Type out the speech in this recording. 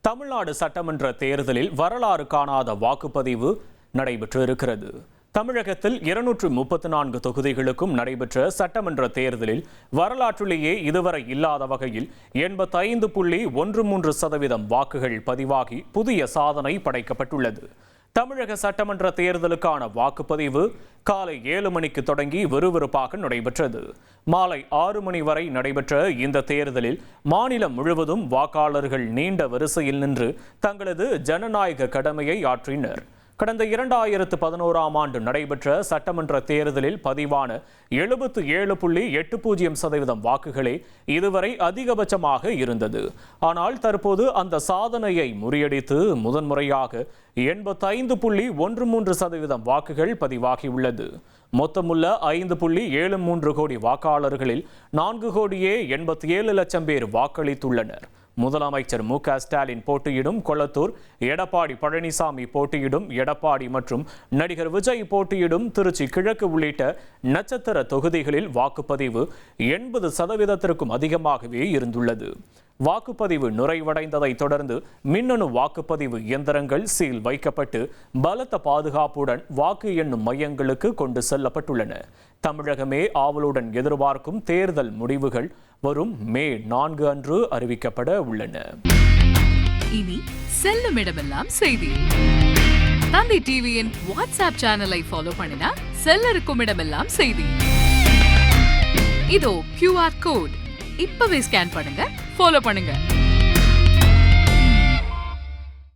தமிழ்நாடு சட்டமன்ற தேர்தலில் வரலாறு காணாத வாக்குப்பதிவு நடைபெற்றிருக்கிறது. தமிழகத்தில் 234 தொகுதிகளுக்கும் நடைபெற்ற சட்டமன்ற தேர்தலில் வரலாற்றிலேயே இதுவரை இல்லாத வகையில் 85.13% வாக்குகள் பதிவாகி புதிய சாதனை படைக்கப்பட்டுள்ளது. தமிழக சட்டமன்ற தேர்தலுக்கான வாக்குப்பதிவு காலை 7 மணிக்கு தொடங்கி விறுவிறுப்பாக நடைபெற்றது. மாலை 6 மணி வரை நடைபெற்ற இந்த தேர்தலில் மாநிலம் முழுவதும் வாக்காளர்கள் நீண்ட வரிசையில் நின்று தங்களது ஜனநாயக கடமையை ஆற்றினர். கடந்த 2011ஆம் ஆண்டு நடைபெற்ற சட்டமன்ற தேர்தலில் பதிவான 77.80% வாக்குகளே இதுவரை அதிகபட்சமாக இருந்தது. ஆனால் தற்போது அந்த சாதனையை முறியடித்து முதன்முறையாக 85.13% வாக்குகள் பதிவாகியுள்ளது. மொத்தமுள்ள 5.73 கோடி வாக்காளர்களில் 4,87,00,000 பேர் வாக்களித்துள்ளனர். முதலமைச்சர் மு.க. ஸ்டாலின் போட்டியிடும் கொளத்தூர், எடப்பாடி பழனிசாமி போட்டியிடும் எடப்பாடி மற்றும் நடிகர் விஜய் போட்டியிடும் திருச்சி கிழக்கு உள்ளிட்ட நட்சத்திர தொகுதிகளில் வாக்குப்பதிவு 80%க்கும் அதிகமாகவே இருந்துள்ளது. வாக்குப்பதிவு நிறைவடைந்ததை தொடர்ந்து மின்னணு வாக்குப்பதிவு இயந்திரங்கள் சீல் வைக்கப்பட்டு பலத்த பாதுகாப்புடன் வாக்கு எண்ணும் மையங்களுக்கு கொண்டு செல்லப்பட்டுள்ளன. தமிழகமே ஆவலுடன் எதிர்பார்க்கும் தேர்தல் முடிவுகள் வரும் மே 4 அன்று அறிவிக்கப்பட உள்ளன. இனி செல்லும் இடமெல்லாம் செய்தி. தந்தி டிவியின் வாட்ஸ்அப் சேனலை ஃபாலோ பண்ணினா செல்ல இருக்கும் இடமெல்லாம் செய்தி. இதோ QR கோட் இப்பவே ஸ்கேன் பண்ணுங்க, ஃபாலோ பண்ணுங்க.